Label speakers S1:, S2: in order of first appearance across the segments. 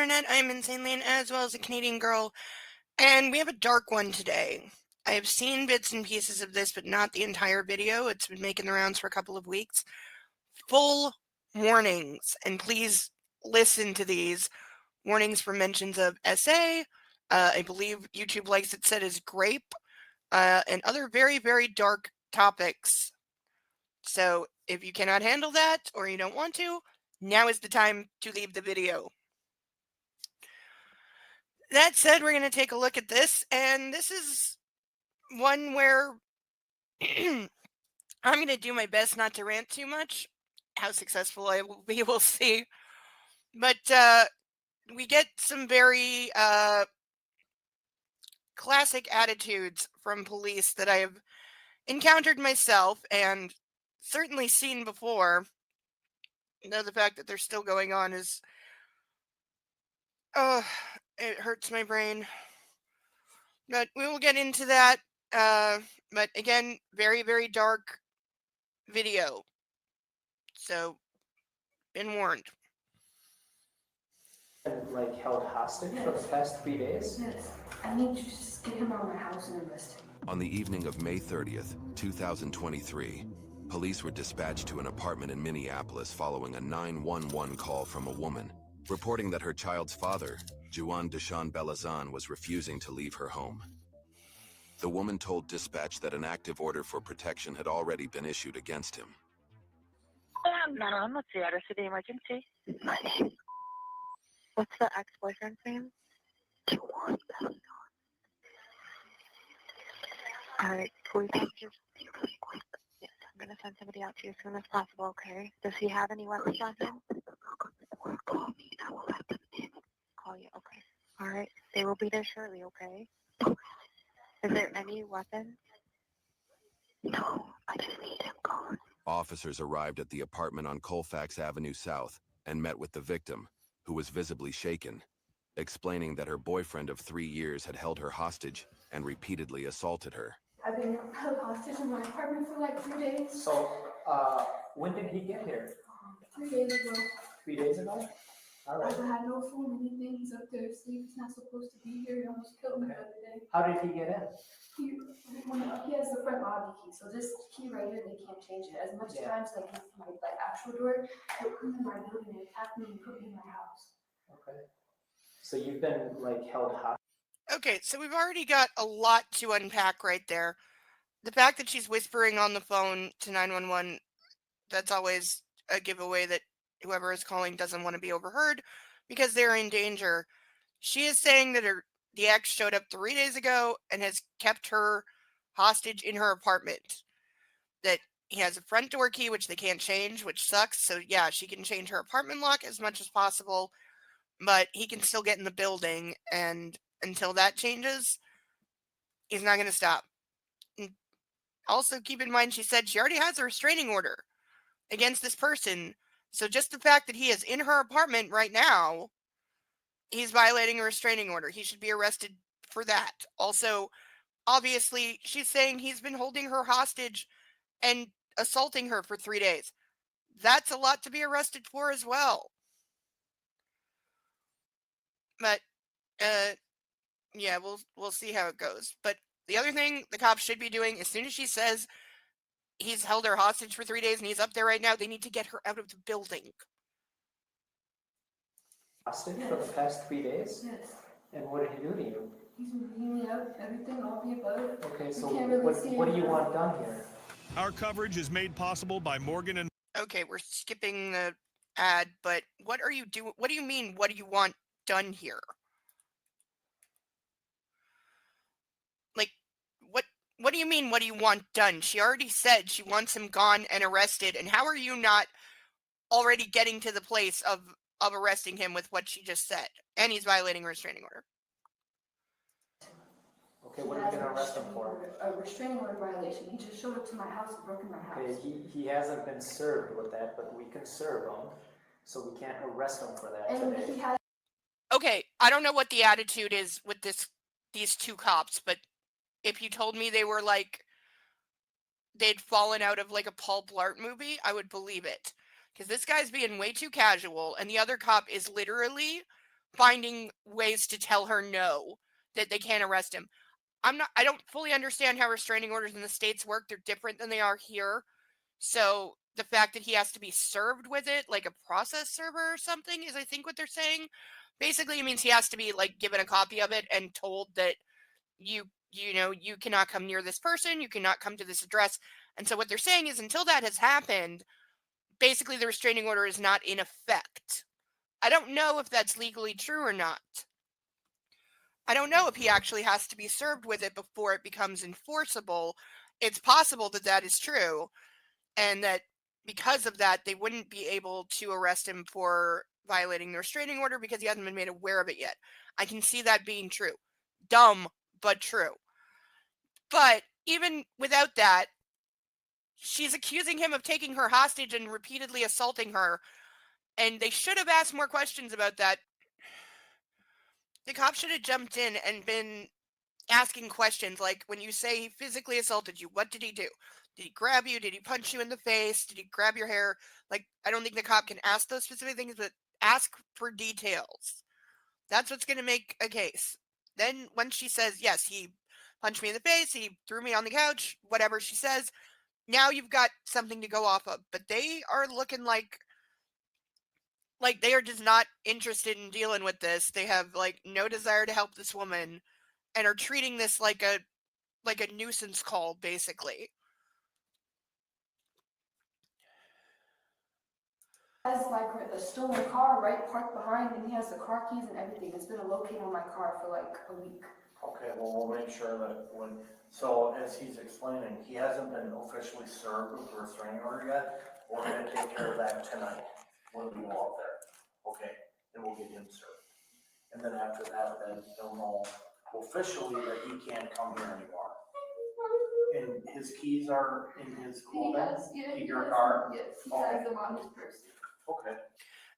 S1: internet. I am Insane Lane as well as a Canadian girl, and we have a dark one today. I have seen bits and pieces of this, but not the entire video. It's been making the rounds for a couple of weeks. Full warnings, and please listen to these warnings for mentions of SA. I believe YouTube likes it said as grape, and other very, very dark topics. So if you cannot handle that or you don't want to, now is the time to leave the video. That said, we're going to take a look at this, and this is one where I'm going to do my best not to rant too much. How successful I will be, we'll see. But we get some very classic attitudes from police that I have encountered myself and certainly seen before. Now, the fact that they're still going on is, oh, it hurts my brain. But we will get into that. But again, very, very dark video. So, been warned.
S2: Like held hostage for the past 3 days?
S3: Yes. I need you to just get him out of my house and arrest him.
S4: On the evening of May 30th, 2023, police were dispatched to an apartment in Minneapolis following a 911 call from a woman, reporting that her child's father, Juan Deshaun Belazan, was refusing to leave her home. The woman told dispatch that an active order for protection had already been issued against him.
S5: 911, what's the address of the emergency?
S3: My name.
S5: What's the ex-boyfriend's name?
S3: Juan Belazan.
S5: Alright, can we talk to you really quick? Yes, I'm gonna send somebody out to you as soon as possible, okay? Does he have any weapons on him?
S3: Or call me and I will let them in.
S5: Call you, okay. Alright, they will be there shortly, okay? Is there any weapons?
S3: No, I just need him gone.
S4: Officers arrived at the apartment on Colfax Avenue South and met with the victim, who was visibly shaken, explaining that her boyfriend of 3 years had held her hostage and repeatedly assaulted her.
S3: I've been held hostage in my apartment for like 3 days.
S2: So, when did he get here?
S3: 3 days ago.
S2: 3 days ago? All
S3: I
S2: right.
S3: had no phone, anything. He's up there asleep. He's not supposed to be here. He almost killed me the other day.
S2: How did he get in?
S3: He has the front lobby key, so this key right here, they can't change it. As much times like my actual door, he'll come in my building and attack me and put me in my house.
S2: Okay. So you've been like held hostage.
S1: Okay, so we've already got a lot to unpack right there. The fact that she's whispering on the phone to 911, that's always a giveaway that whoever is calling doesn't want to be overheard because they're in danger. She is saying that the ex showed up 3 days ago and has kept her hostage in her apartment. That he has a front door key, which they can't change, which sucks. So yeah, she can change her apartment lock as much as possible, but he can still get in the building, and until that changes, he's not going to stop. And also, keep in mind, she said she already has a restraining order against this person. So just the fact that he is in her apartment right now, he's violating a restraining order. He should be arrested for that. Also, obviously, she's saying he's been holding her hostage and assaulting her for 3 days. That's a lot to be arrested for as well. But, yeah, we'll see how it goes. But the other thing the cops should be doing, as soon as she says he's held her hostage for 3 days and he's up there right now, they need to get her out of the building.
S2: Hostage for the past 3 days?
S3: Yes.
S2: And what did he do to you?
S3: He's been beating me up, everything, all the above.
S2: Okay, so
S3: You can't really see
S2: what do
S3: him.
S2: you want done here?
S6: Our coverage is made possible by Morgan and
S1: Okay, we're skipping the ad, but what are you doing? What do you mean, what do you want done here? Like, what do you mean, what do you want done? She already said she wants him gone and arrested, and how are you not already getting to the place of arresting him with what she just said? And he's violating a restraining order.
S2: Okay, what are we gonna arrest him for?
S3: A restraining order violation. He just showed up to my house and broke in my house.
S2: Okay, he hasn't been served with that, but we can serve him, so we can't arrest him for that
S3: And
S2: today.
S3: he had
S1: Okay, I don't know what the attitude is with these two cops, but if you told me they were like they'd fallen out of like a Paul Blart movie, I would believe it. Because this guy's being way too casual, and the other cop is literally finding ways to tell her no, that they can't arrest him. I don't fully understand how restraining orders in the States work. They're different than they are here. So the fact that he has to be served with it, like a process server or something, is I think what they're saying. Basically, it means he has to be like given a copy of it and told that you cannot come near this person, you cannot come to this address. And so what they're saying is until that has happened, basically the restraining order is not in effect. I don't know if that's legally true or not. I don't know if he actually has to be served with it before it becomes enforceable. It's possible that that is true, and that because of that, they wouldn't be able to arrest him for violating the restraining order because he hasn't been made aware of it yet. I can see that being true. Dumb, but true. But even without that, she's accusing him of taking her hostage and repeatedly assaulting her, and they should have asked more questions about that. The cop should have jumped in and been asking questions like, when you say he physically assaulted you, what did he do? Did he grab you? Did he punch you in the face? Did he grab your hair? Like, I don't think the cop can ask those specific things, but ask for details. That's what's going to make a case. Then when she says, yes, he punched me in the face, he threw me on the couch, whatever she says, now you've got something to go off of. But they are looking like they are just not interested in dealing with this. They have like no desire to help this woman and are treating this like a nuisance call, basically.
S3: Has like a stolen car right parked behind, and he has the car keys and everything. It's been located on my car for like a week.
S7: Okay, well, we'll make sure that so as he's explaining, he hasn't been officially served with the restraining order yet. We're gonna take care of that tonight when we go out there. Okay, then we'll get him served. And then after that, then he'll know officially that he can't come here anymore. And his keys are in his clothing? In your car?
S3: Yes, he
S7: Okay.
S3: has them on his person.
S7: Okay.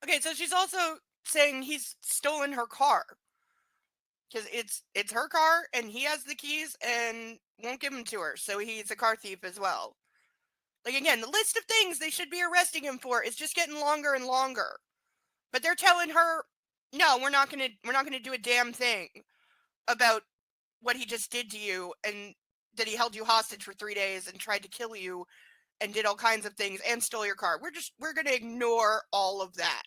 S1: Okay, so she's also saying he's stolen her car. Because it's her car, and he has the keys and won't give them to her, so he's a car thief as well. Like, again, the list of things they should be arresting him for is just getting longer and longer. But they're telling her, no, we're not gonna do a damn thing about what he just did to you, and that he held you hostage for 3 days and tried to kill you and did all kinds of things and stole your car. We're gonna ignore all of that.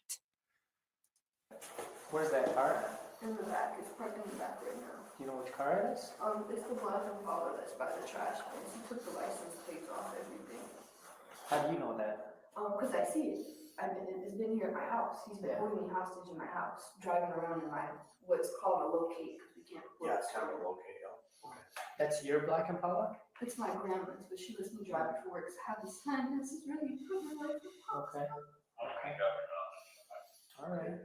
S2: Where's that car at?
S3: In the back, it's parked in the back right now.
S2: Do you know which car it is?
S3: It's the black Impala that's by the trash cans. He took the license plates off everything.
S2: How do you know that?
S3: Because I see it. It's been here at my house. He's been holding me hostage in my house, driving around in my, what's called a locate, because we can't.
S7: Yeah, it's kind of a locate, yeah. Okay.
S2: That's your black Impala?
S3: It's my grandma's, but she lets me drive it for work. So I have this sign. This is really good.
S2: Okay. Okay. All right.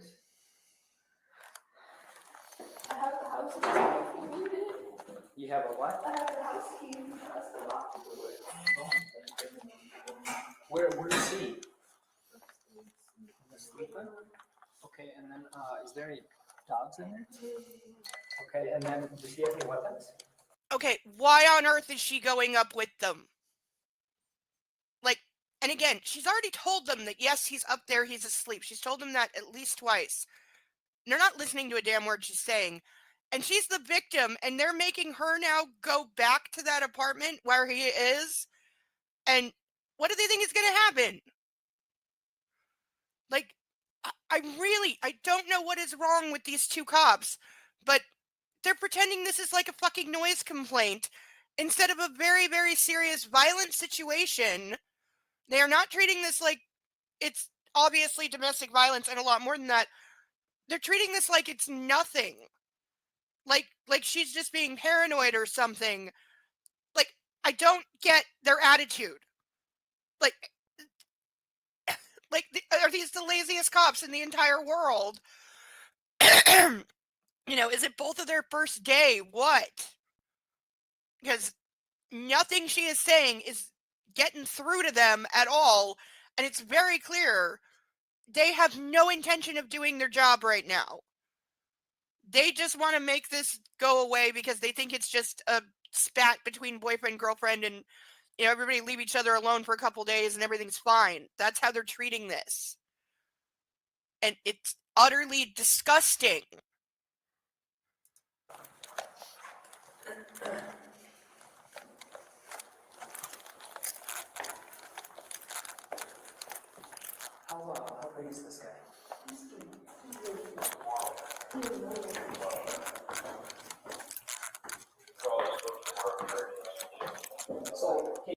S3: I have the house key if you need it.
S2: You have a what?
S3: I have the house key. That's the lock of the door.
S2: Where's he? Sleeping? Okay, and then, is there any dogs in there? Okay, and then, does he have any weapons?
S1: Okay, why on earth is she going up with them? Like, and again, she's already told them that, yes, he's up there, he's asleep. She's told them that at least twice. They're not listening to a damn word she's saying. And she's the victim, and they're making her now go back to that apartment where he is. And what do they think is going to happen? Like, I don't know what is wrong with these two cops, but they're pretending this is like a fucking noise complaint instead of a very, very serious violent situation. They are not treating this like it's obviously domestic violence and a lot more than that. They're treating this like it's nothing. Like she's just being paranoid or something. Like, I don't get their attitude. Like, are these the laziest cops in the entire world? You know, is it both of their first day? What? Because nothing she is saying is getting through to them at all. And it's very clear they have no intention of doing their job right now. They just want to make this go away because they think it's just a spat between boyfriend, girlfriend, and, you know, everybody leave each other alone for a couple days and everything's fine. That's how they're treating this. And it's utterly disgusting.
S2: How big is this guy? So, hey,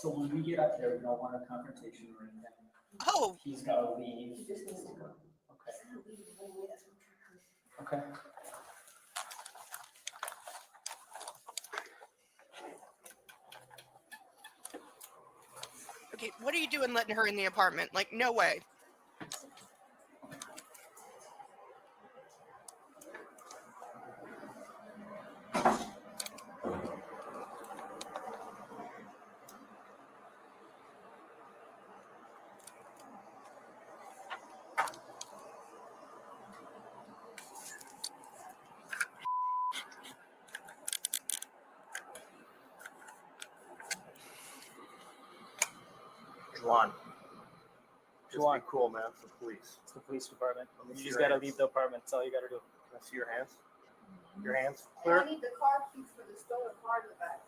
S2: so when we get up there, we don't want a confrontation or anything.
S1: Oh,
S2: He's gotta leave.
S3: He just needs to go.
S2: Okay.
S3: He's gonna leave right away, that's what I'm trying to.
S2: Okay.
S1: okay, what are you doing letting her in the apartment? Like, no way.
S7: Juan, just
S2: Juan.
S7: be cool, man. It's the police.
S2: It's the police department.
S7: Let me
S2: You
S7: see
S2: just
S7: your
S2: gotta
S7: hands.
S2: leave the apartment. That's all you gotta do.
S7: Can I see your hands? Your hands
S3: And
S7: clear?
S3: I need the car keys for the stolen car in the back.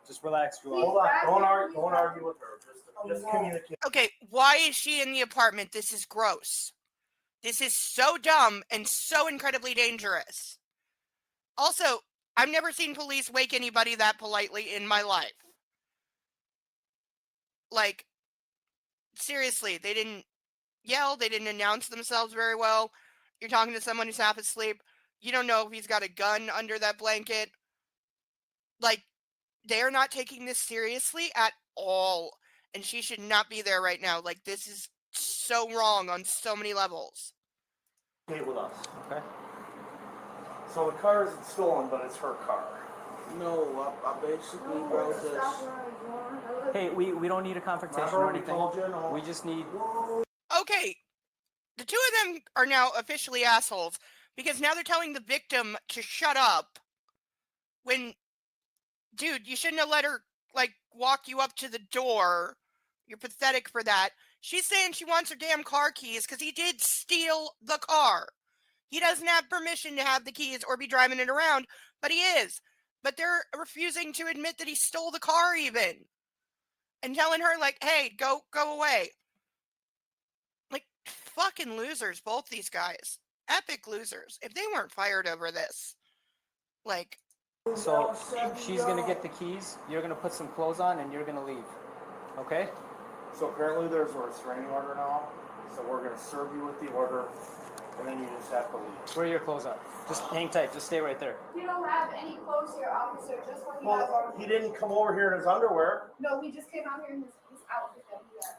S2: Just relax, Juan.
S7: Hold on. Don't argue with her. Just communicate.
S1: Okay, why is she in the apartment? This is gross. This is so dumb and so incredibly dangerous. Also, I've never seen police wake anybody that politely in my life. Like, seriously, they didn't yell, they didn't announce themselves very well. You're talking to someone who's half asleep. You don't know if he's got a gun under that blanket. Like, they're not taking this seriously at all. And she should not be there right now. Like, this is so wrong on so many levels.
S7: Stay with us.
S2: Okay.
S7: So the car isn't stolen, but it's her car.
S8: No, I basically wrote this.
S2: Hey, we don't need a confrontation
S7: Remember
S2: or
S7: we
S2: anything.
S7: told you? No.
S2: We just need.
S1: Okay, the two of them are now officially assholes because now they're telling the victim to shut up when, dude, you shouldn't have let her, like, walk you up to the door. You're pathetic for that. She's saying she wants her damn car keys because he did steal the car. He doesn't have permission to have the keys or be driving it around, but he is. But they're refusing to admit that he stole the car even. And telling her, like, hey, go away. Like, fucking losers, both these guys. Epic losers. If they weren't fired over this. Like.
S2: So she's gonna get the keys. You're gonna put some clothes on, and you're gonna leave. Okay?
S7: So apparently there's a restraining order now. So we're gonna serve you with the order, and then you just have to leave.
S2: Where are your clothes on? Just hang tight. Just stay right there.
S3: We don't have any clothes here, officer, just what he has
S7: Well,
S3: on.
S7: he didn't come over here in his underwear.
S3: No, he just came out here in his outfit that he has.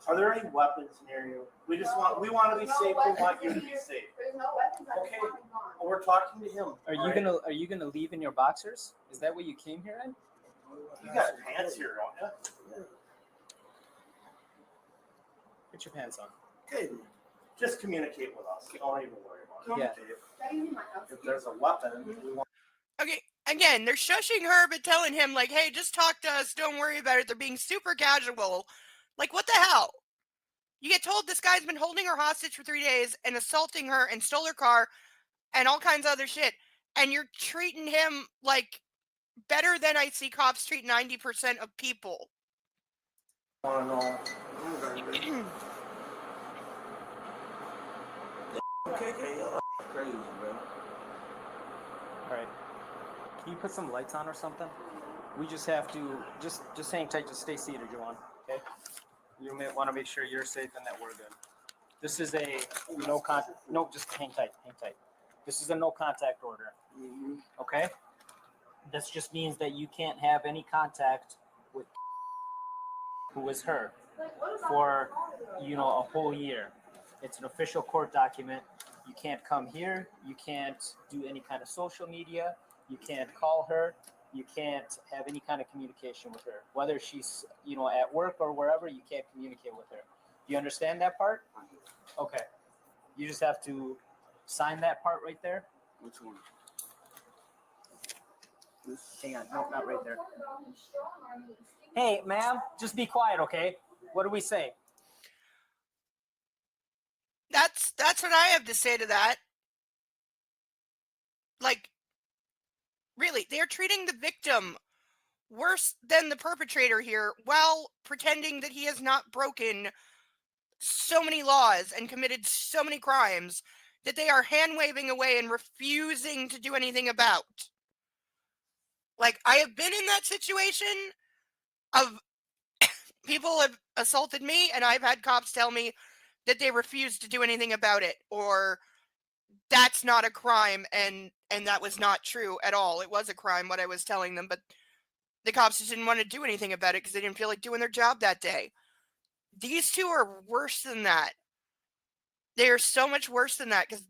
S7: Are there any weapons near you? We want to be
S3: There's no
S7: safe. We want
S3: weapons
S7: you to
S3: in
S7: be
S3: here.
S7: safe.
S3: There's no weapons, I just
S7: Okay.
S3: want him gone.
S7: Well, we're talking to him.
S2: Are you
S7: alright?
S2: gonna leave in your boxers? Is that what you came here in?
S7: You got pants here, don't you?
S2: Put your pants on.
S7: Okay. Just communicate with us. Don't even worry about it.
S2: Yeah.
S7: Okay.
S3: That ain't in my house.
S7: If there's a weapon, we want.
S1: Okay, again, they're shushing her but telling him, like, hey, just talk to us, don't worry about it. They're being super casual. Like, what the hell? You get told this guy's been holding her hostage for 3 days and assaulting her and stole her car and all kinds of other shit. And you're treating him like better than I see cops treat 90% of people.
S7: Want to know?
S8: Okay, crazy, bro.
S2: All right. Can you put some lights on or something? We just have to just hang tight. Just stay seated, Joanne. Okay. You may want to make sure you're safe and that we're good. This is a no. Just hang tight. Hang tight. This is a no contact order. Okay. This just means that you can't have any contact with who is her for a whole year. It's an official court document. You can't come here. You can't do any kind of social media. You can't call her. You can't have any kind of communication with her. Whether she's, at work or wherever, you can't communicate with her. Do you understand that part? Okay. You just have to sign that part right there.
S8: Which one?
S2: Hang on. No, not right there. Hey, ma'am, just be quiet, okay? What do we say?
S1: That's what I have to say to that. Like, really, they're treating the victim worse than the perpetrator here while pretending that he has not broken so many laws and committed so many crimes that they are hand waving away and refusing to do anything about. Like, I have been in that situation of people have assaulted me and I've had cops tell me that they refuse to do anything about it, or that's not a crime, and that was not true at all. It was a crime what I was telling them, but the cops just didn't want to do anything about it because they didn't feel like doing their job that day. These two are worse than that. They are so much worse than that because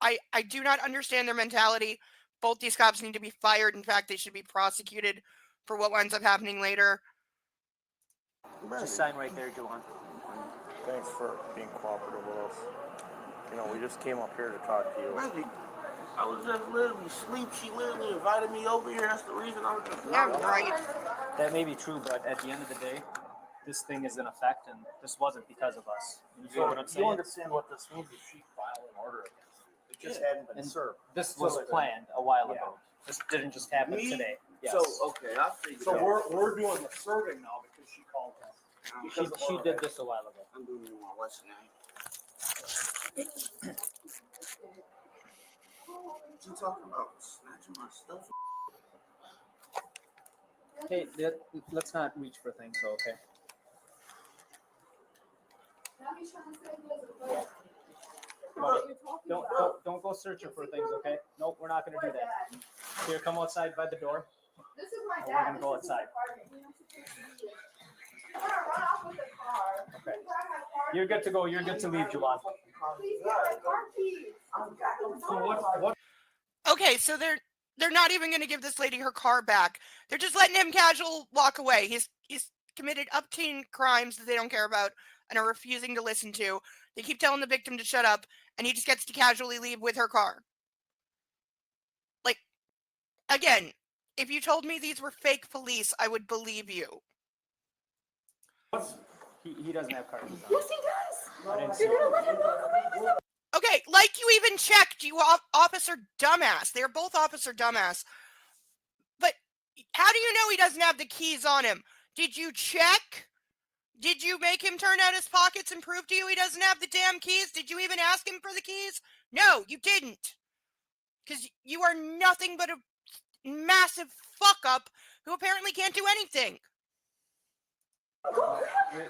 S1: I do not understand their mentality. Both these cops need to be fired. In fact, they should be prosecuted for what winds up happening later.
S2: Just sign right there, Juwan.
S9: Thanks for being cooperative with us. You know, we just came up here to talk to you.
S8: Really, I was just literally asleep. She literally invited me over here. That's the reason I was just.
S1: Yeah, right.
S2: That may be true, but at the end of the day, this thing is in effect, and this wasn't because of us. You
S7: So
S2: know what I'm
S7: you
S2: saying?
S7: understand what this means if she filed an order against him. It just hadn't been
S2: And
S7: served.
S2: This was planned a while
S7: Yeah.
S2: ago. This didn't just happen
S8: Me?
S2: today. Yes.
S8: So okay, I figured.
S7: So
S8: out.
S7: we're doing the serving now because she called him.
S2: She did this a while ago.
S8: I'm doing it on my what's name. What you talking about? Snatching my stuff?
S2: Hey, let's not reach for things, though, okay? Don't go searching for things, okay? Nope, we're not gonna do that. Here, come outside by the door.
S3: This is my
S2: We're
S3: dad.
S2: gonna go
S3: This is his
S2: outside.
S3: apartment. You want to run off with the car.
S2: Okay.
S3: Grab my car
S2: You're good to go. You're good to leave, Javon.
S3: Please get my car keys.
S7: So what?
S1: Okay, so they're not even going to give this lady her car back. They're just letting him casual walk away. He's committed obscene crimes that they don't care about and are refusing to listen to. They keep telling the victim to shut up, and he just gets to casually leave with her car. Like, again, if you told me these were fake police, I would believe you.
S2: He doesn't have car keys on.
S3: Yes, he does.
S2: I didn't see
S3: You're
S2: it.
S3: gonna let him walk away with it?
S1: Okay, like you even checked, you officer dumbass. They're both officer dumbass. But how do you know he doesn't have the keys on him? Did you check? Did you make him turn out his pockets and prove to you he doesn't have the damn keys? Did you even ask him for the keys? No, you didn't. Because you are nothing but a massive fuck up who apparently can't do anything.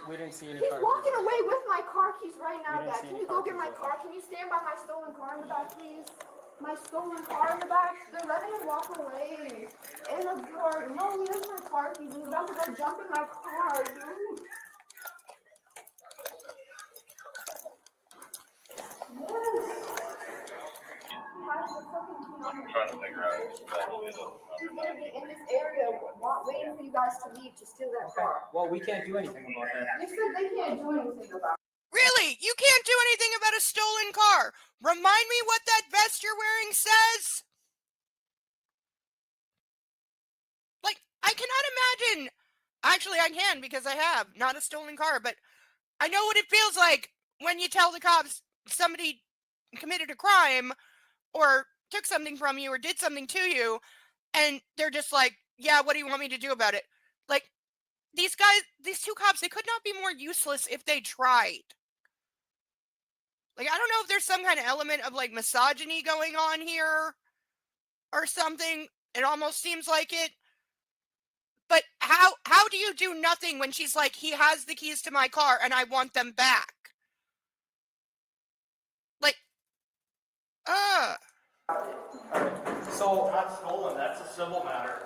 S2: We didn't see any
S3: He's
S2: car
S3: walking
S2: keys.
S3: away with my car keys right now,
S2: We didn't
S3: Dad.
S2: see
S3: Can
S2: any
S3: you go
S2: car
S3: get my
S2: keys,
S3: car? Can you stand by my stolen car in the back, please? My stolen car in the back? They're letting him walk away. In the door. No, he has my car keys. He's about to go jump in my car, dude.
S10: I'm trying to figure out exactly
S3: He's gonna be in this area waiting for you guys to leave to steal that car.
S2: Well, we can't do anything about that.
S3: They said they can't do anything about it.
S1: Really? You can't do anything about a stolen car. Remind me what that vest you're wearing says? Like, I cannot imagine. Actually, I can because I have. Not a stolen car, but I know what it feels like when you tell the cops somebody committed a crime or took something from you or did something to you, and they're just like, yeah, what do you want me to do about it? Like, these two cops, they could not be more useless if they tried. Like, I don't know if there's some kind of element of, like, misogyny going on here or something. It almost seems like it. But how do you do nothing when she's like, he has the keys to my car and I want them back? Like,
S7: So not stolen. That's a civil matter.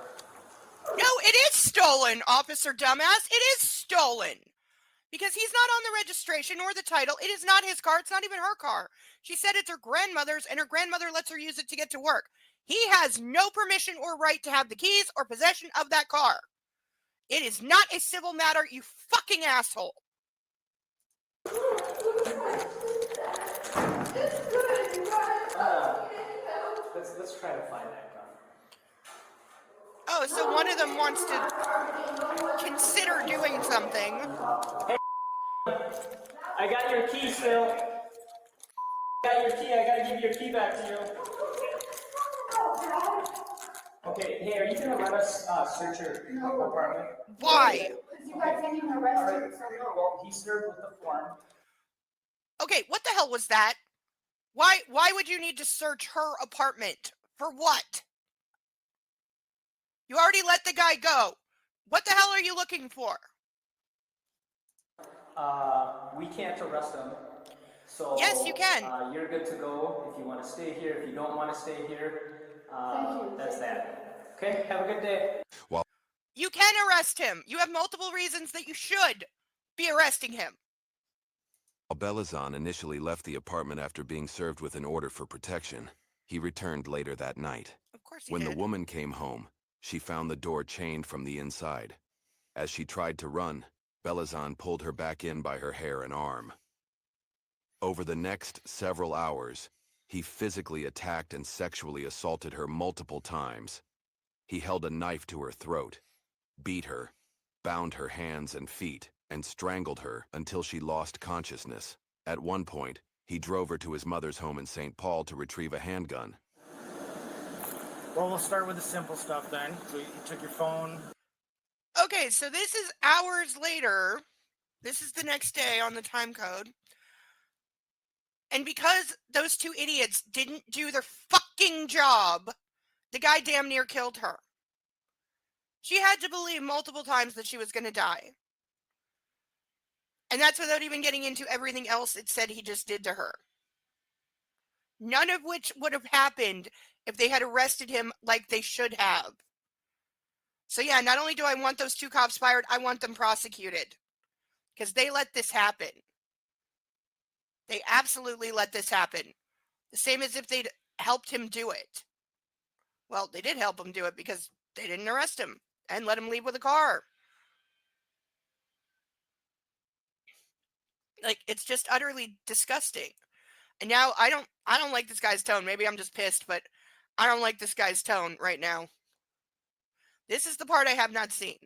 S1: No, it is stolen, Officer Dumbass. It is stolen. Because he's not on the registration or the title. It is not his car. It's not even her car. She said it's her grandmother's, and her grandmother lets her use it to get to work. He has no permission or right to have the keys or possession of that car. It is not a civil matter, you fucking asshole.
S2: Let's try to find that gun.
S1: Oh, so one of them wants to consider doing something.
S2: I got your keys, Phil. Got your key. I gotta give your key back to you. Okay, hey, are you gonna let us search your apartment?
S1: Why?
S3: Because you guys didn't even arrest him, so no.
S2: Well, he served with the form.
S1: Okay, what the hell was that? Why would you need to search her apartment? For what? You already let the guy go. What the hell are you looking for?
S2: We can't arrest him. So
S1: Yes, you can.
S2: you're good to go if you want to stay here. If you don't want to stay here,
S3: Thank you.
S2: that's that. Okay, have a good day.
S4: While
S1: You can arrest him. You have multiple reasons that you should be arresting him.
S4: Belazan initially left the apartment after being served with an order for protection, he returned later that night.
S1: Of course he
S4: When the
S1: did.
S4: woman came home, she found the door chained from the inside. As she tried to run, Belazan pulled her back in by her hair and arm. Over the next several hours, he physically attacked and sexually assaulted her multiple times. He held a knife to her throat, beat her, bound her hands and feet, and strangled her until she lost consciousness. At one point, he drove her to his mother's home in St. Paul to retrieve a handgun.
S9: Well, we'll start with the simple stuff then. So you took your phone.
S1: Okay, so this is hours later. This is the next day on the time code. And because those two idiots didn't do their fucking job, the guy damn near killed her. She had to believe multiple times that she was going to die. And that's without even getting into everything else it said he just did to her. None of which would have happened if they had arrested him like they should have. So yeah, not only do I want those two cops fired, I want them prosecuted. Because they let this happen. They absolutely let this happen. The same as if they'd helped him do it. Well, they did help him do it because they didn't arrest him and let him leave with a car. Like, it's just utterly disgusting. And now I don't like this guy's tone. Maybe I'm just pissed, but I don't like this guy's tone right now. This is the part I have not seen.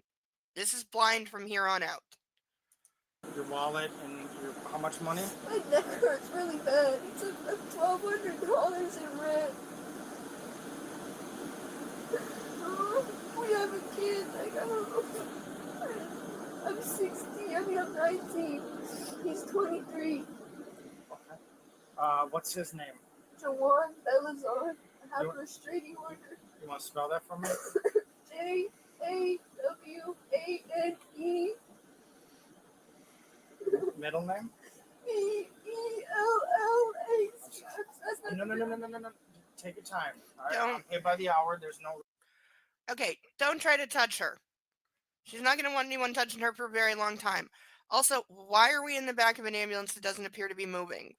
S1: This is blind from here on out.
S9: Your wallet and your how much money?
S3: My neck hurts really bad. He took like $1,200 in rent. We have a kid. Like, I don't know. I'm 16. I'm 19. He's 23.
S9: What's his name?
S3: Jawan Belazar. I have a restraining order.
S9: You want to spell that for me?
S3: Jawane.
S9: Middle name?
S3: Bella.
S9: No. Take your time. All right,
S1: Don't.
S9: I'm paid by the hour. There's no.
S1: Okay, don't try to touch her. She's not going to want anyone touching her for a very long time. Also, why are we in the back of an ambulance that doesn't appear to be moving?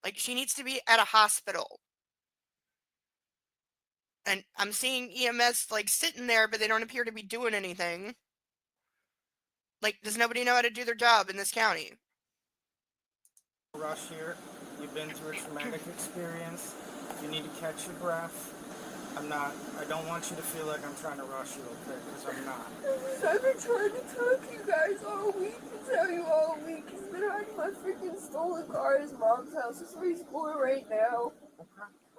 S1: Like, she needs to be at a hospital. And I'm seeing EMS, like, sitting there, but they don't appear to be doing anything. Like, does nobody know how to do their job in this county?
S9: Rush here. You've been through a traumatic experience. You need to catch your breath. I don't want you to feel like I'm trying to rush you, okay? Because I'm not.
S3: I've been trying to talk to you guys all week, to tell you all week. He's been hiding my freaking stolen car at his mom's house. That's where he's going right now.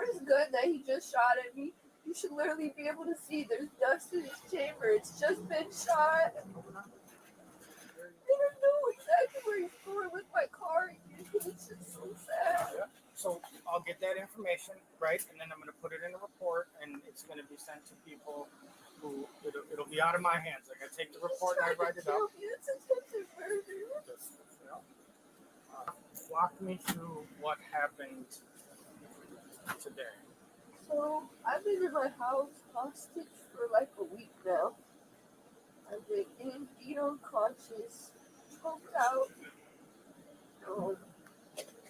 S3: It's good that he just shot at me. You should literally be able to see there's dust in his chamber. It's just been shot. I don't know exactly where he's going with my car. It's just so sad.
S9: Yeah. So I'll get that information, right? And then I'm going to put it in a report, and it's going to be sent to people who it'll be out of my hands. Like I take the report and I write it up.
S3: It's attempted murder.
S9: Walk me through what happened today.
S3: So I've been in my house hostage for like a week now. I've been getting beat unconscious, choked out.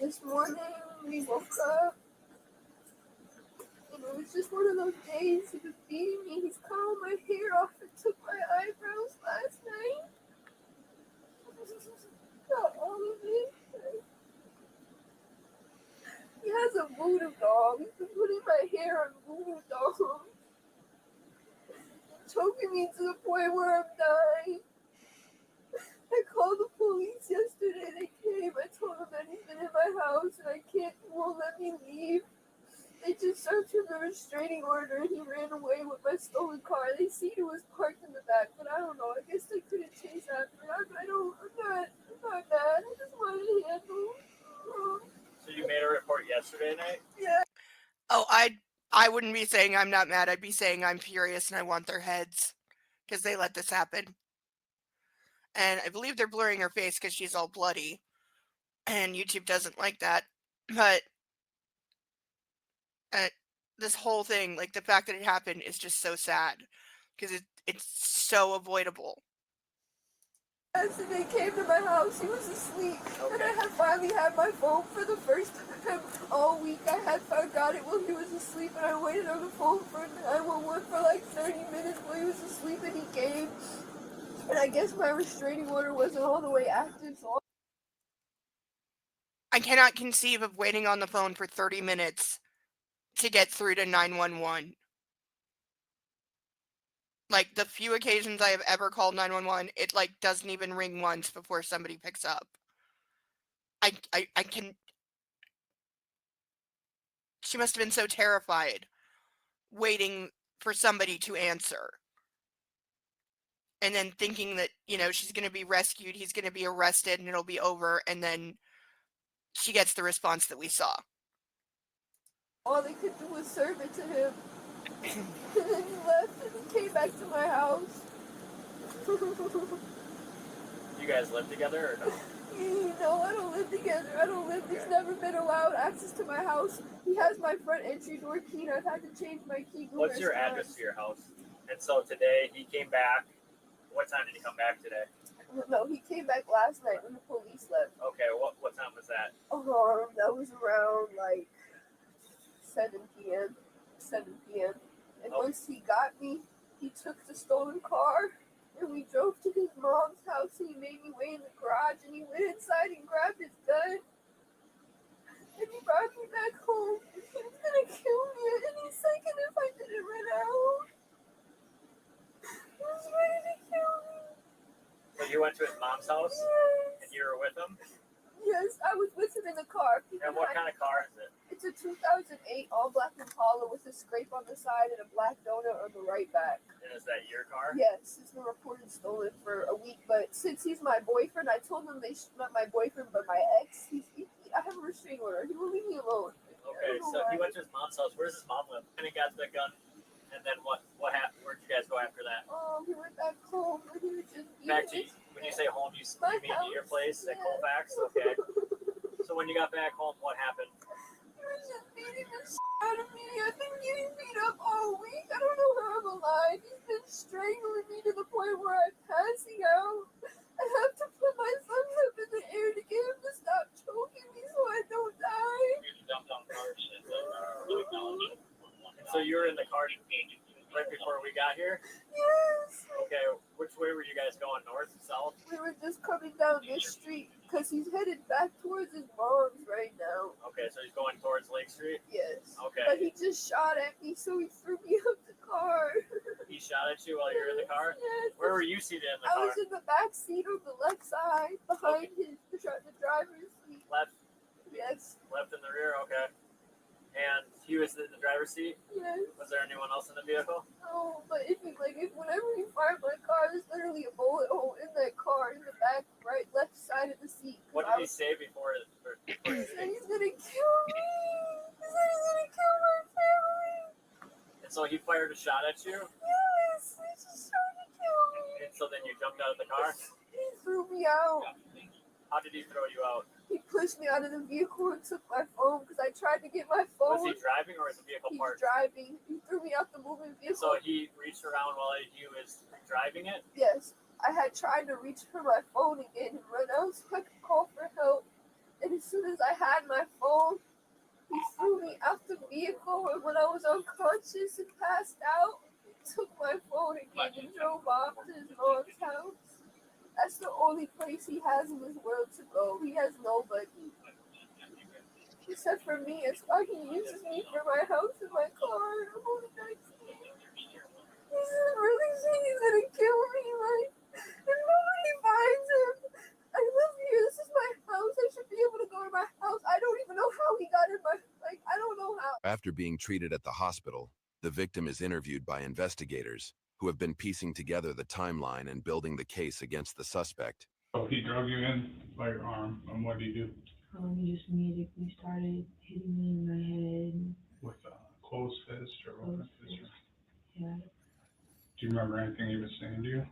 S3: This morning we woke up and it was just one of those days. He was beating me. He's cut all my hair off and took my eyebrows last night. Not all of it. He has a voodoo doll. He's been putting my hair on voodoo dolls. Choking me to the point where I'm dying. I called the police yesterday. They came. I told them that he's been in my house and I can't served him the restraining order and he ran away with my stolen car. They seen it was parked in the back, but I don't know. I guess they couldn't chase after it. I'm not mad. I just wanted to handle.
S2: So you made a report yesterday night?
S3: Yeah.
S1: Oh, I wouldn't be saying I'm not mad. I'd be saying I'm furious and I want their heads because they let this happen. And I believe they're blurring her face because she's all bloody, and YouTube doesn't like that. But this whole thing, like the fact that it happened, is just so sad because it's so avoidable.
S3: As they came to my house, he was asleep, and I had finally had my phone for the first time all week. I had forgot it while he was asleep, and I waited on the phone for 911 for like 30 minutes while he was asleep, and he came. And I guess my restraining order wasn't all the way active, so
S1: I cannot conceive of waiting on the phone for 30 minutes to get through to 911. Like, the few occasions I have ever called 911, it, like, doesn't even ring once before somebody picks up. I can... She must have been so terrified waiting for somebody to answer. And then thinking that, she's going to be rescued, he's going to be arrested, and it'll be over, and then she gets the response that we saw.
S3: all they could do was serve it to him. And then he left and he came back to my house.
S2: You guys live together or no?
S3: No, I don't live together. He's never been allowed access to my house. He has my front entry door key and I've had to change my key.
S2: What's your address to your house? And so today he came back. What time did he come back today?
S3: No, he came back last night when the police left.
S2: Okay, what time was that?
S3: That was around like 7 p.m. 7 p.m. And once he got me, he took the stolen car and we drove to his mom's house and he made me wait in the garage and he went inside and grabbed his gun and he brought me back home. He was gonna kill me at any second if I didn't run out. He was ready to kill me.
S2: So you went to his mom's house?
S3: Yes.
S2: And you were with him?
S3: Yes, I was with him in the car.
S2: And what kind of car is it?
S3: It's a 2008 all-black Impala with a scrape on the side and a black donut on the right back.
S2: And is that your car?
S3: Yes, it's been reported stolen for a week, but since he's my boyfriend, I told him not my boyfriend, but my ex. I have a restraining order. He will leave me alone.
S2: Okay, so he went to his mom's house. Where's his mom live? And he got the gun. And then what happened? Where'd you guys go after that?
S3: He went back home. And he was just
S2: Back to, when you say home, you mean to your place at Colfax? Okay. So when you got back home, what happened?
S3: He was just beating the shit out of me. I've been getting beat up all week. I don't know how I'm alive. He's been strangling me to the point where I'm passing out. I have to put my thumbs up in the air to get him to stop choking me so I don't die.
S2: So you were in the car right before we got here?
S3: Yes.
S2: Okay, which way were you guys going, north, south?
S3: We were just coming down this street because he's headed back towards his mom's right now.
S2: Okay, so he's going towards Lake Street?
S3: Yes.
S2: Okay.
S3: But he just shot at me, so he threw me out the car.
S2: He shot at you while you were in the car?
S3: Yes.
S2: Where were you seated in the
S3: I
S2: car?
S3: was in the back seat on the left side, behind the driver's seat.
S2: Left?
S3: Yes.
S2: Left in the rear? Okay. And he was in the driver's seat?
S3: Yes.
S2: Was there anyone else in the vehicle?
S3: No, but whenever you find my car, there's literally a bullet hole in that car in the back, right, left side of the seat.
S2: What did he say before?
S3: He said he's gonna kill me. He said he's gonna kill my family.
S2: And so he fired a shot at you?
S3: Yes, he's just trying to kill me.
S2: And so then you jumped out of the car?
S3: He threw me out.
S2: How did he throw you out?
S3: He pushed me out of the vehicle and took my phone because I tried to get my phone.
S2: Was he driving or was the vehicle
S3: He
S2: parked?
S3: was driving. He threw me out the moving vehicle.
S2: So he reached around while he was driving it?
S3: Yes. I had tried to reach for my phone again and run out so I could call for help. And as soon as I had my phone, he threw me out the vehicle. And when I was unconscious and passed out, he took my phone again and drove off to his mom's house. That's the only place he has in this world to go. He has nobody. Except for me. It's why he uses me for my house and my car and the whole next thing. He's really saying he's gonna kill me, like, and nobody finds him. I live here. This is my house. I should be able to go to my house. I don't even know how he got in my, I don't know how.
S4: After being treated at the hospital, the victim is interviewed by investigators who have been piecing together the timeline and building the case against the suspect.
S11: So he drug you in by your arm, and what did he do?
S3: He just immediately started hitting me in my head.
S11: With a closed fist or open fist?
S3: Yeah.
S11: Do you remember anything he was saying to you?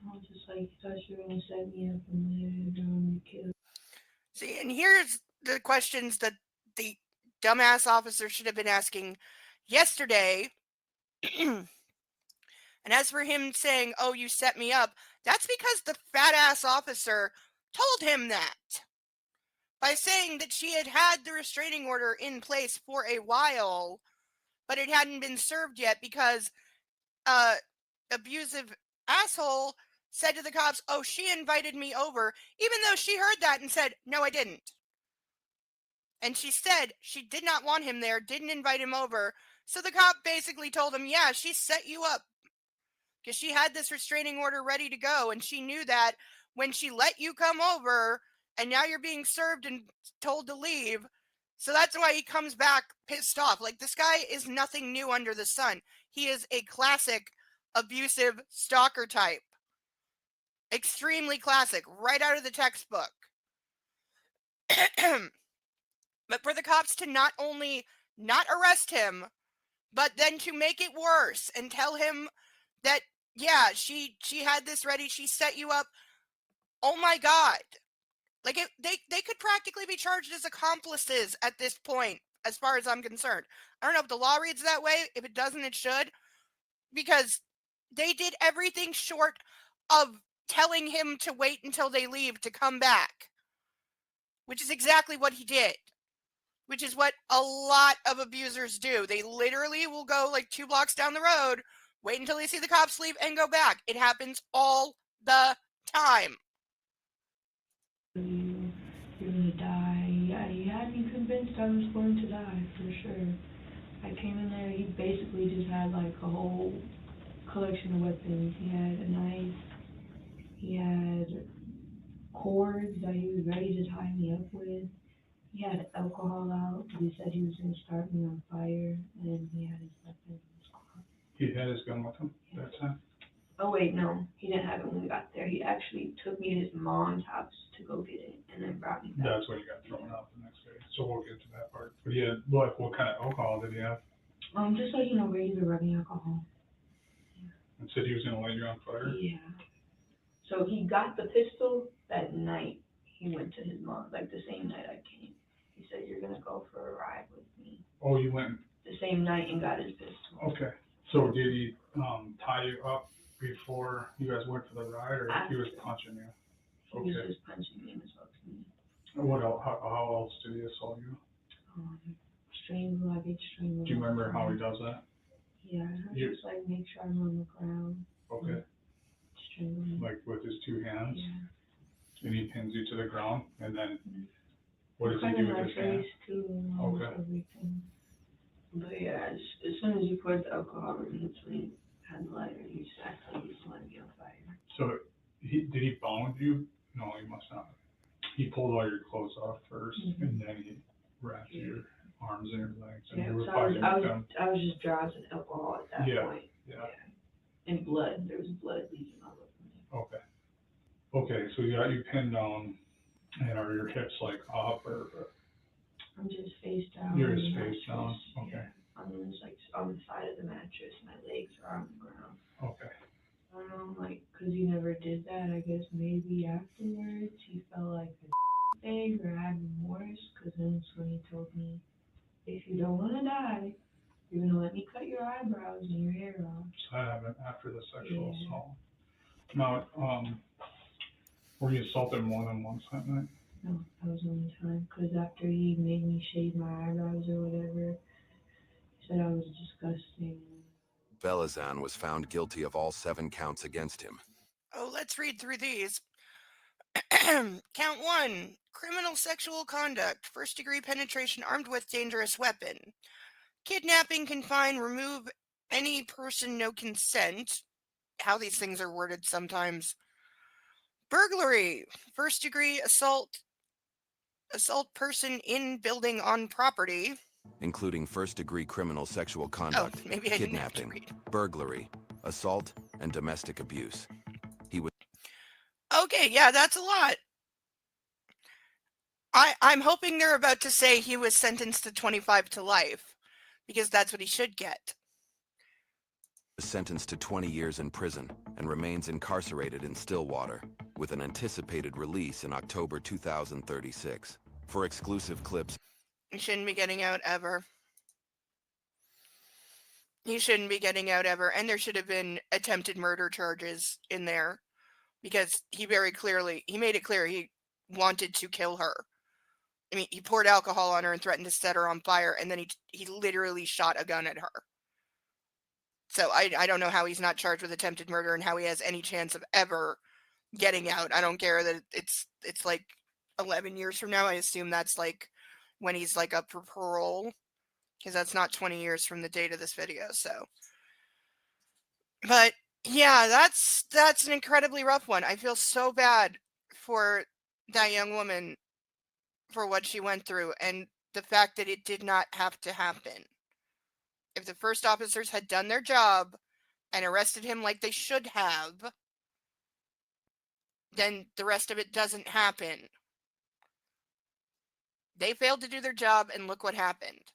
S3: No, just like, thought you were gonna set me up and then kill.
S1: See, and here's the questions that the dumbass officer should have been asking yesterday. And as for him saying, "Oh, you set me up," that's because the fat ass officer told him that by saying that she had the restraining order in place for a while, but it hadn't been served yet because abusive asshole said to the cops, "Oh, she invited me over," even though she heard that and said, "No, I didn't." And she said she did not want him there, didn't invite him over. So the cop basically told him, "Yeah, she set you up because she had this restraining order ready to go. And she knew that when she let you come over and now you're being served and told to leave." So that's why he comes back pissed off. Like, this guy is nothing new under the sun. He is a classic abusive stalker type. Extremely classic, right out of the textbook. But for the cops to not only not arrest him, but then to make it worse and tell him that, yeah, she had this ready, she set you up. Oh my God. Like, they could practically be charged as accomplices at this point, as far as I'm concerned. I don't know if the law reads that way. If it doesn't, it should. Because they did everything short of telling him to wait until they leave to come back. Which is exactly what he did. Which is what a lot of abusers do. They literally will go like 2 blocks down the road, wait until they see the cops leave, and go back. It happens all the time.
S3: You're gonna die. Yeah, he had me convinced I was going to die, for sure. I came in there, he basically just had like a whole collection of weapons. He had a knife, he had cords that he was ready to tie me up with. He had alcohol out. He said he was going to start me on fire, and he had his weapon in his car.
S11: He had his gun with him that time?
S3: Oh, wait, no. He didn't have it when we got there. He actually took me to his mom's house to go get it, and then brought me back.
S11: That's when he got thrown out the next day. So we'll get to that part. But he had, like, what kind of alcohol did he have?
S3: Just like, regular rubbing alcohol.
S11: And said he was going to light you on fire?
S3: Yeah. So he got the pistol that night he went to his mom, like the same night I came. He said, "You're going to go for a ride with me."
S11: Oh, you went?
S3: The same night and got his pistol.
S11: Okay. So did he tie you up before you guys went for the ride, or he was punching you?
S3: He was just punching me and assaulting me.
S11: What else? How else did he assault you?
S3: Strangle, I get strangled.
S11: Do you remember how he does that?
S3: Yeah, just like make sure I'm on the ground.
S11: Okay.
S3: Strangle me.
S11: Like with his 2 hands?
S3: Yeah.
S11: And he pins you to the ground, and then what does
S3: Kind
S11: he
S3: of
S11: do with
S3: my
S11: his hands?
S3: face too,
S11: Okay.
S3: everything. But yeah, as soon as he poured the alcohol in, that's when he had the lighter, he just acted like he was lighting me on fire.
S11: So did he bound you? No, he must not. He pulled all your clothes off 1st, and then he wrapped your arms and your legs, and you were
S3: So
S11: fighting with him.
S3: I was just drowsed in alcohol at that point.
S11: Yeah.
S3: And blood. There was blood leaking all over me.
S11: Okay, so you got you pinned down, and are your hips like up or?
S3: I'm just face down.
S11: You're just face down, okay.
S3: Yeah. I'm just like on the side of the mattress. My legs are on the ground.
S11: Okay.
S3: I don't know, like, cause he never did that. I guess maybe afterwards he felt like a thing or had remorse. Cause then that's when he told me, "If you don't want to die, you're gonna let me cut your eyebrows and your hair off."
S11: So that happened after the sexual assault. Now, were you assaulted more than once that night?
S3: No, that was the only time. Cause after he made me shave my eyebrows or whatever, he said I was disgusting.
S4: Velazan was found guilty of all 7 counts against him.
S1: Oh, let's read through these. Count 1, criminal sexual conduct, 1st-degree penetration armed with dangerous weapon. Kidnapping, confine, remove any person, no consent. How these things are worded sometimes. Burglary, 1st-degree assault person in building on property.
S4: including first-degree criminal sexual conduct,
S1: maybe I didn't have to
S4: kidnapping,
S1: read.
S4: burglary, assault, and domestic abuse. He was
S1: Okay, yeah, that's a lot. I'm hoping they're about to say he was sentenced to 25 to life, because that's what he should get.
S4: sentenced to 20 years in prison and remains incarcerated in Stillwater, with an anticipated release in October 2036. For exclusive clips,
S1: He shouldn't be getting out ever. He shouldn't be getting out ever, and there should have been attempted murder charges in there, because he made it clear he wanted to kill her. I mean, he poured alcohol on her and threatened to set her on fire, and then he literally shot a gun at her. So I don't know how he's not charged with attempted murder and how he has any chance of ever getting out. I don't care that it's like 11 years from now. I assume that's like when he's like up for parole, because that's not 20 years from the date of this video. So, but yeah, that's an incredibly rough one. I feel so bad for that young woman for what she went through and the fact that it did not have to happen. If the first officers had done their job and arrested him like they should have, then the rest of it doesn't happen. They failed to do their job, and look what happened.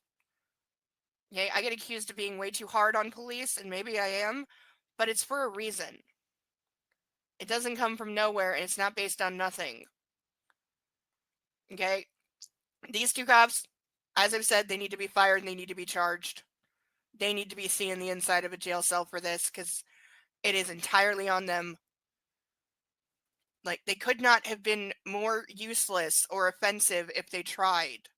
S1: Okay, I get accused of being way too hard on police, and maybe I am, but it's for a reason. It doesn't come from nowhere, and it's not based on nothing. Okay? These two cops, as I've said, they need to be fired and they need to be charged. They need to be seeing the inside of a jail cell for this, because it is entirely on them. Like, they could not have been more useless or offensive if they tried.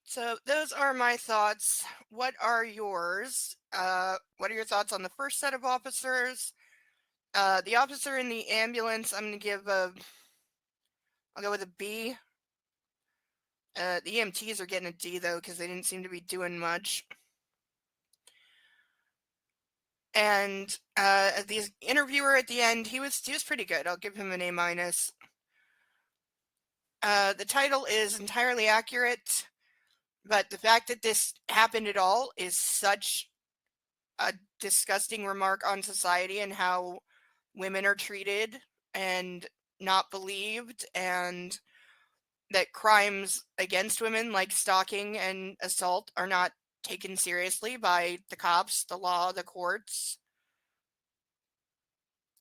S1: So those are my thoughts. What are yours? What are your thoughts on the first set of officers? The officer in the ambulance, I'm going to give I'll go with a B. The EMTs are getting a D, though, because they didn't seem to be doing much. And the interviewer at the end, he was pretty good. I'll give him an A minus. The title is entirely accurate, but the fact that this happened at all is such a disgusting remark on society and how women are treated and not believed, and that crimes against women like stalking and assault are not taken seriously by the cops, the law, the courts.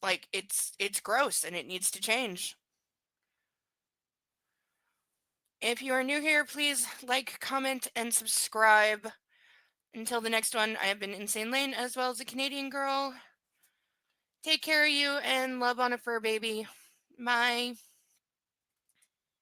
S1: Like, it's gross and it needs to change. If you are new here, please like, comment, and subscribe. Until the next one, I have been Insane Lane, as well as a Canadian girl. Take care of you and love on a fur baby. Bye.